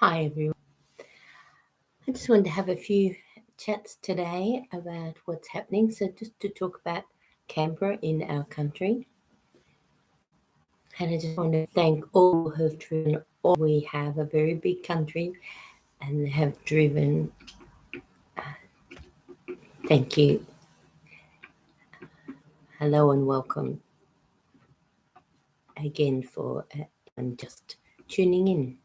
Hi, everyone. I just wanted to have a few chats today about what's happening. So, just to talk about Canberra in our country. And I just want to thank all who have driven. All we have a very big country and have driven. Thank you. Hello and welcome again for and just tuning in.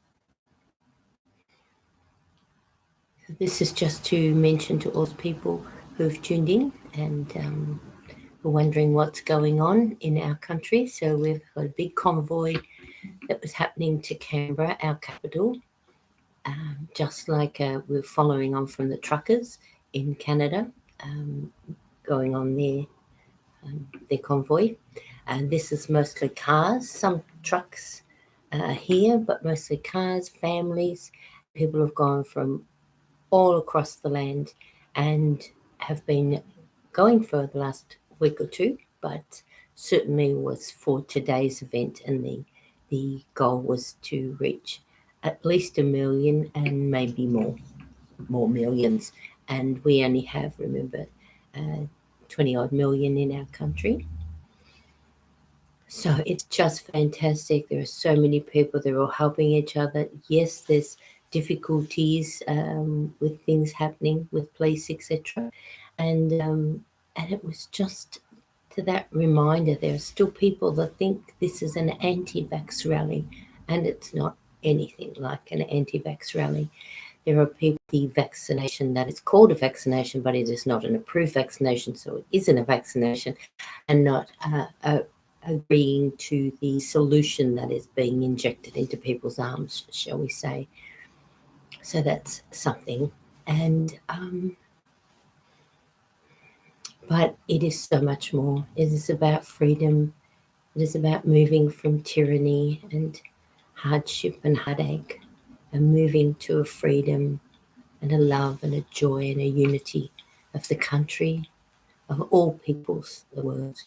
So this is just to mention to all people who've tuned in and we're wondering what's going on in our country. So we've got a big convoy that was happening to Canberra, our capital, just like we're following on from the truckers in Canada, going on their convoy. And this is mostly cars, some trucks here, but mostly cars, families. People have gone from all across the land and have been going for the last week or two, but certainly was for today's event, and the goal was to reach at least 1 million and maybe more millions. And we only have, remember, 20 odd million in our country. So it's just fantastic. There are so many people, they're all helping each other. Yes, there's difficulties with things happening with police, etc. And it was just to that reminder, there are still people that think this is an anti-vax rally, and it's not anything like an anti-vax rally. There are people, the vaccination that is called a vaccination, but it is not an approved vaccination, so it isn't a vaccination, and not agreeing to the solution that is being injected into people's arms, shall we say. So that's something. And but it is so much more. It is about freedom. It is about moving from tyranny and hardship and heartache and moving to a freedom and a love and a joy and a unity of the country, of all peoples, the world.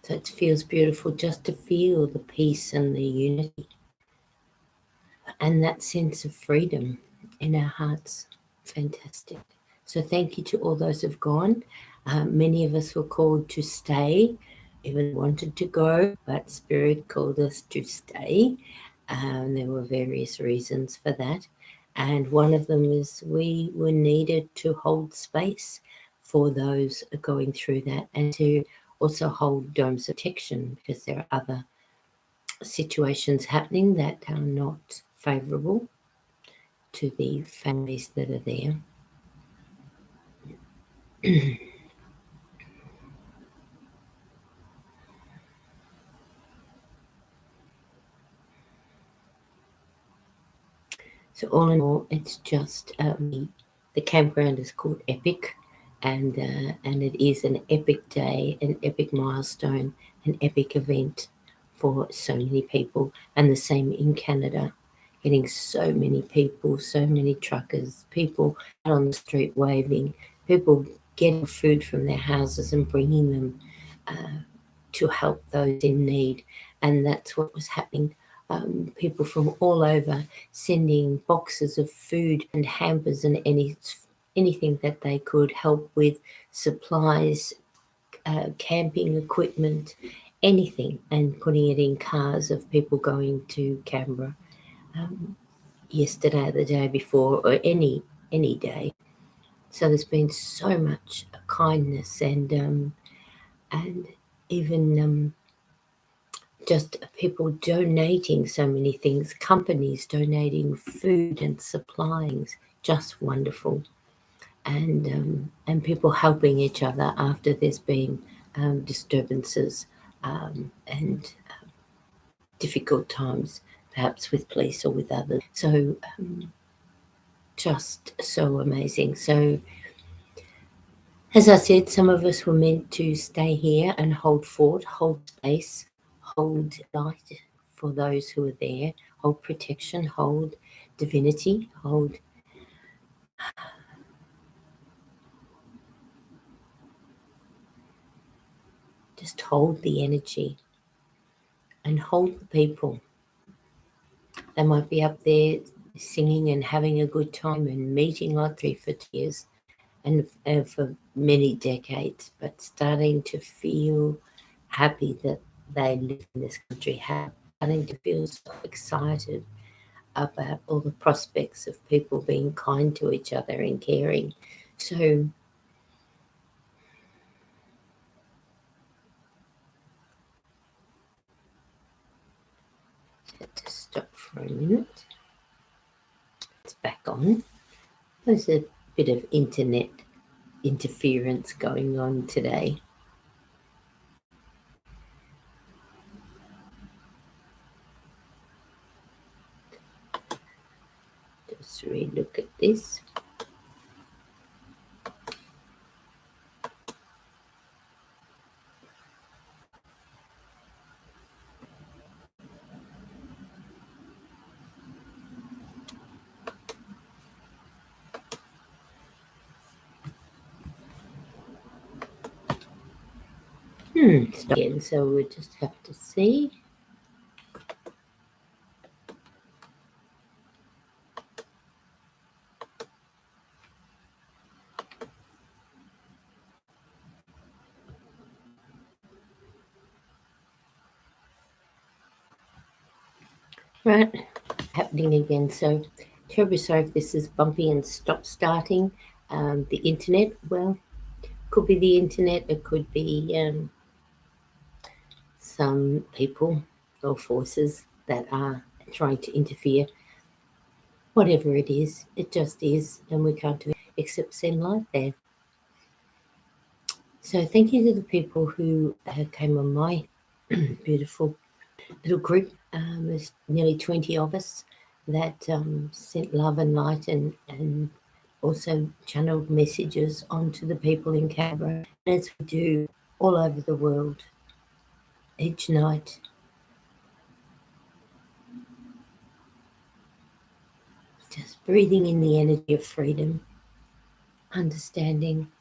So it feels beautiful just to feel the peace and the unity and that sense of freedom in our hearts. Fantastic. So thank you to all those who've gone. Many of us were called to stay, even wanted to go, but Spirit called us to stay. There were various reasons for that. And one of them is we were needed to hold space for those going through that, and to also hold domes of protection, because there are other situations happening that are not favourable to the families that are there. So all in all, it's just the campground is called Epic, and it is an epic day, an epic milestone, an epic event for so many people. And the same in Canada, getting so many people, so many truckers, people out on the street waving, people getting food from their houses and bringing them to help those in need. And that's what was happening. People from all over sending boxes of food and hampers and anything that they could help with, supplies, camping equipment, anything, and putting it in cars of people going to Canberra yesterday, the day before, or any day. So there's been so much kindness and even just people donating so many things, companies donating food and supplies, just wonderful. And people helping each other after there's been disturbances and difficult times, perhaps with police or with others. So just so amazing. So as I said, some of us were meant to stay here and hold fort, hold space, hold light for those who are there, hold protection, hold divinity, hold just hold the energy and hold the people They might be up there singing and having a good time and meeting lots of people for years and for many decades, but starting to feel happy that they live in this country, starting to feel so excited about all the prospects of people being kind to each other and caring. So had to stop for a minute. It's back on. There's a bit of internet interference going on today. Just relook at this. Stop again, so we'll just have to see. Right, happening again. So terribly sorry if this is bumpy and stop starting. The internet, well, could be the internet, it could be some people or forces that are trying to interfere. Whatever it is, it just is, and we can't do it except send light there. So thank you to the people who came on my beautiful little group. There's nearly 20 of us that sent love and light and also channeled messages onto the people in Canberra, as we do all over the world each night. Just breathing in the energy of freedom, understanding.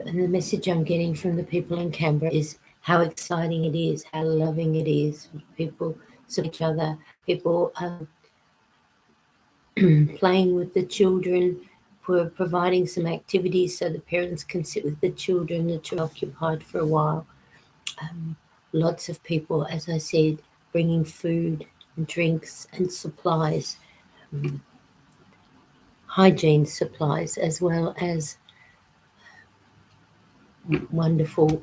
And the message I'm getting from the people in Canberra is how exciting it is, how loving it is. People support each other, people playing with the children. We're providing some activities so the parents can sit with the children occupied for a while. Lots of people, as I said, bringing food and drinks and supplies, hygiene supplies, as well as wonderful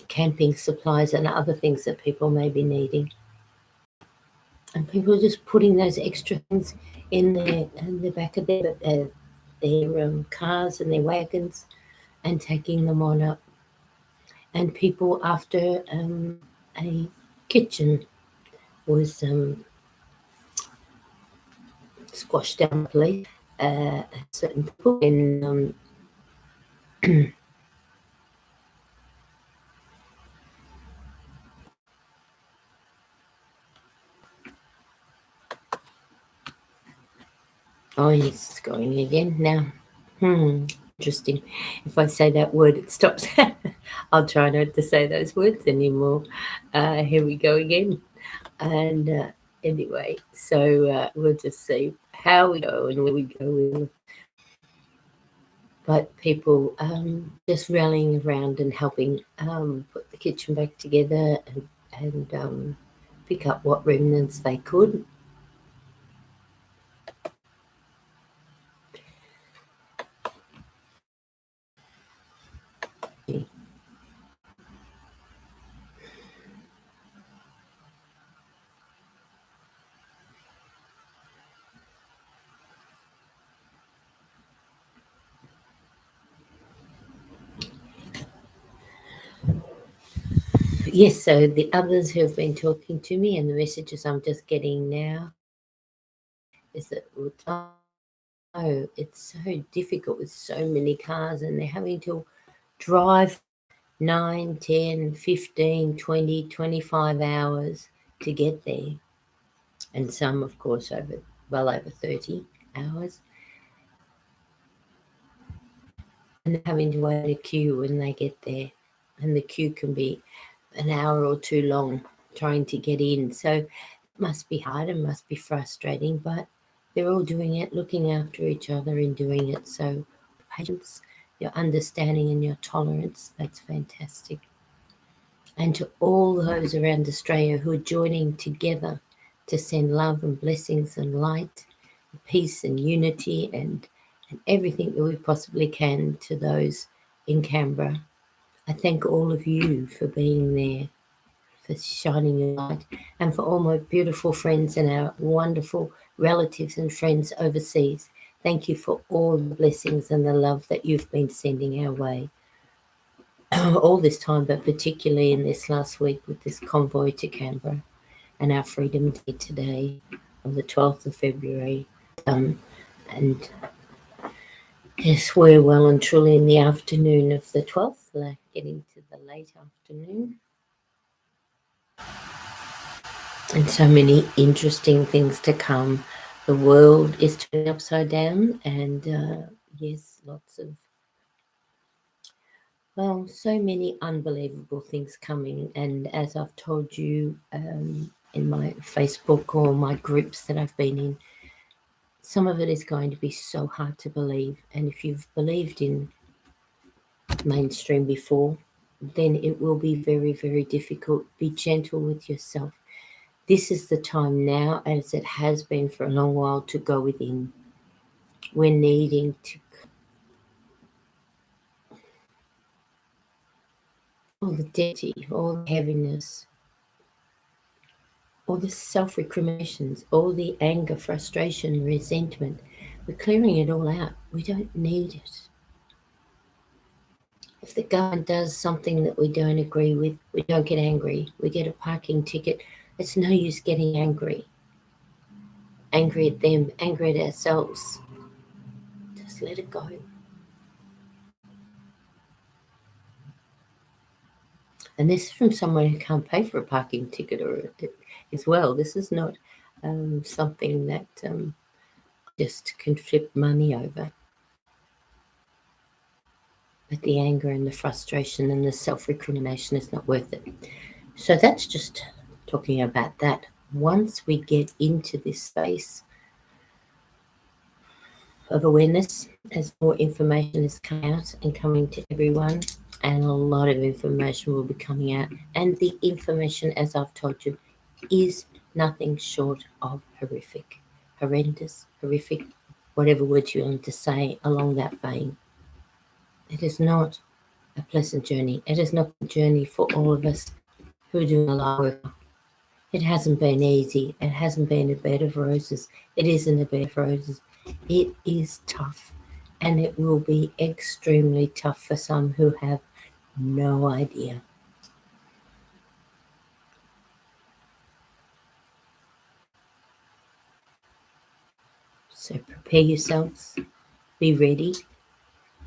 camping supplies and other things that people may be needing. And people are just putting those extra things in the back of their cars and their wagons and taking them on up. And people, after a kitchen was squashed down, police, certain people in oh, it's going again now. Interesting. If I say that word, it stops. I'll try not to say those words anymore. Here we go again. And anyway, so we'll just see how we go and where we go. But people just rallying around and helping put the kitchen back together and pick up what remnants they could. Yes, so the others who have been talking to me and the messages I'm just getting now is that it's so difficult with so many cars and they're having to drive 9, 10, 15, 20, 25 hours to get there. And some, of course, over 30 hours. and having to wait a queue when they get there. And the queue can be an hour or two long trying to get in. So it must be hard and must be frustrating, but they're all doing it, looking after each other in doing it. So patience, your understanding and your tolerance, that's fantastic. And to all those around Australia who are joining together to send love and blessings and light, and peace and unity and everything that we possibly can to those in Canberra. I thank all of you for being there, for shining your light, and for all my beautiful friends and our wonderful relatives and friends overseas. Thank you for all the blessings and the love that you've been sending our way all this time, but particularly in this last week with this convoy to Canberra and our Freedom Day today on the 12th of February. And yes, we're well and truly in the afternoon of the 12th, like getting to the late afternoon. And so many interesting things to come. The world is turning upside down, and yes, lots of, well, so many unbelievable things coming. And as I've told you in my Facebook or my groups that I've been in, some of it is going to be so hard to believe. And if you've believed in mainstream before, then it will be very, very difficult. Be gentle with yourself. This is the time now, as it has been for a long while, to go within. We're needing to, all the dirty, all the heaviness, all the self-recriminations, all the anger, frustration, resentment. We're clearing it all out. We don't need it. If the government does something that we don't agree with, we don't get angry. We get a parking ticket. It's no use getting angry. Angry at them, angry at ourselves. Just let it go. And this is from someone who can't pay for a parking ticket or as well. This is not something that just can flip money over. But the anger and the frustration and the self-recrimination is not worth it. So that's just talking about that. Once we get into this space of awareness, as more information is coming out and coming to everyone, and a lot of information will be coming out. And the information, as I've told you, is nothing short of horrific, horrendous, horrific, whatever words you want to say along that vein. It is not a pleasant journey. It is not a journey for all of us who are doing a lot of work. It hasn't been easy. It hasn't been a bed of roses. It isn't a bed of roses. It is tough, and it will be extremely tough for some who have no idea. So prepare yourselves, be ready,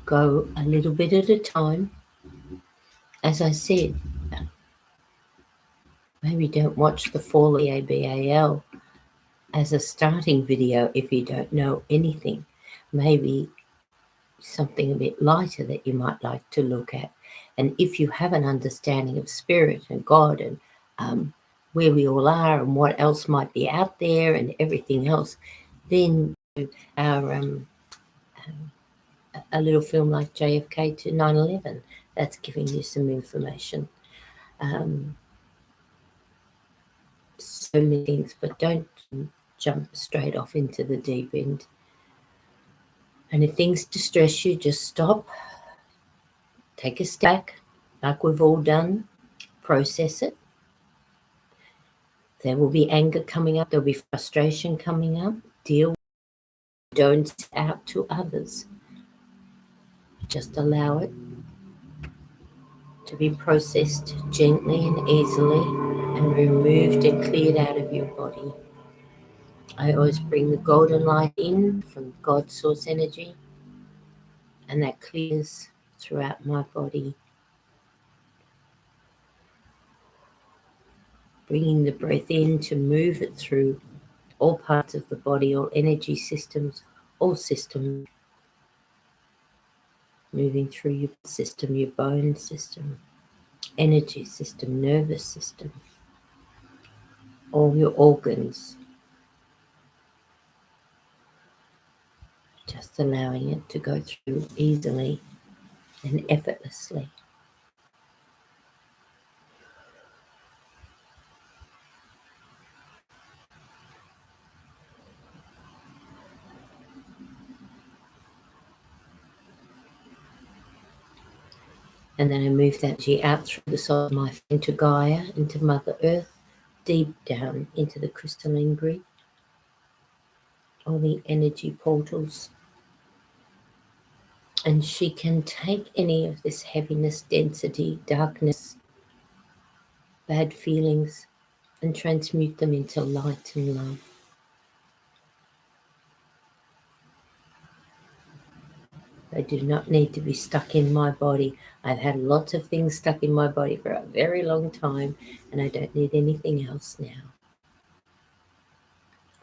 go a little bit at a time. As I said, maybe don't watch the fall of the ABAL as a starting video if you don't know anything. Maybe something a bit lighter that you might like to look at. And if you have an understanding of spirit and God and where we all are and what else might be out there and everything else, then our a little film like JFK to 9/11, that's giving you some information. So many things, but don't jump straight off into the deep end. And if things distress you, just stop, take a step back, like we've all done, process it. There will be anger coming up, there'll be frustration coming up. Deal with it. Don't out to others. Just allow it to be processed gently and easily and removed and cleared out of your body. I always bring the golden light in from God's source energy, and that clears throughout my body. Bringing the breath in to move it through all parts of the body, all energy systems, all systems. moving through your system, your bone system, energy system, nervous system, all your organs, just allowing it to go through easily and effortlessly. And then I move that energy out through the soul of my into Gaia, into Mother Earth, deep down into the crystalline grid, all the energy portals. And she can take any of this heaviness, density, darkness, bad feelings, and transmute them into light and love. They do not need to be stuck in my body. I've had lots of things stuck in my body for a very long time, and I don't need anything else now.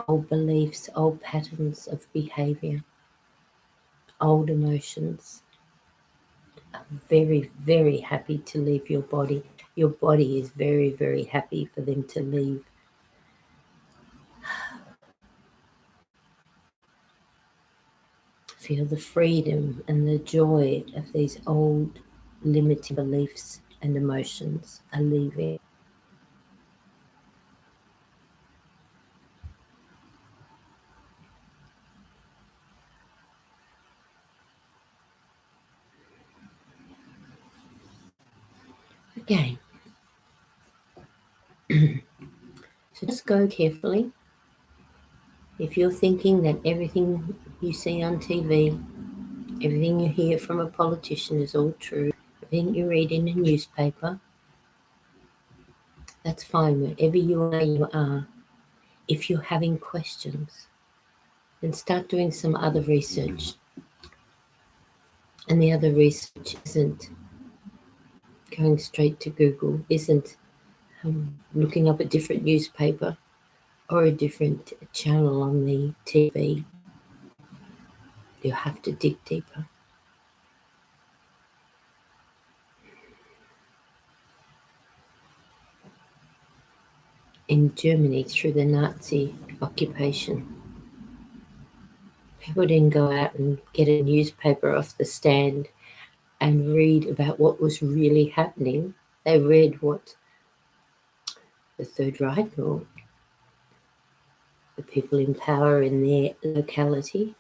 Old beliefs, old patterns of behavior, old emotions are very, very happy to leave your body. Your body is very, very happy for them to leave. Feel the freedom and the joy of these old limiting beliefs and emotions are leaving. Again. So just go carefully. If you're thinking that everything you see on TV, everything you hear from a politician is all true, everything you read in a newspaper, that's fine. Wherever you are. If you're having questions, then start doing some other research. And the other research isn't going straight to Google, isn't looking up a different newspaper or a different channel on the TV. You have to dig deeper. In Germany, through the Nazi occupation, people didn't go out and get a newspaper off the stand and read about what was really happening. They read what the Third Reich or the people in power in their locality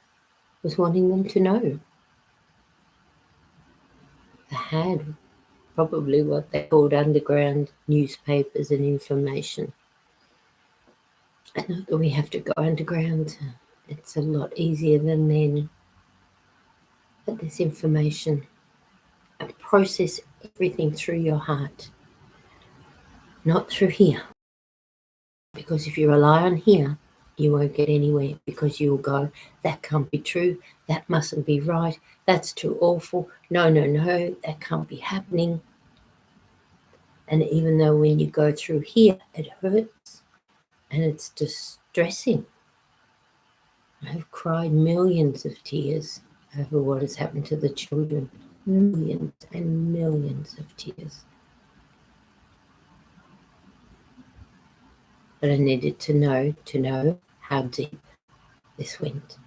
was wanting them to know. They had probably what they called underground newspapers and information. And not that we have to go underground. It's a lot easier than then. But this information and process everything through your heart, not through here. Because if you rely on here, you won't get anywhere, because you'll go, that can't be true, that mustn't be right, that's too awful, no, that can't be happening. And even though when you go through here, it hurts and it's distressing. I've cried millions of tears over what has happened to the children. Millions and millions of tears. But I needed to know how deep this went.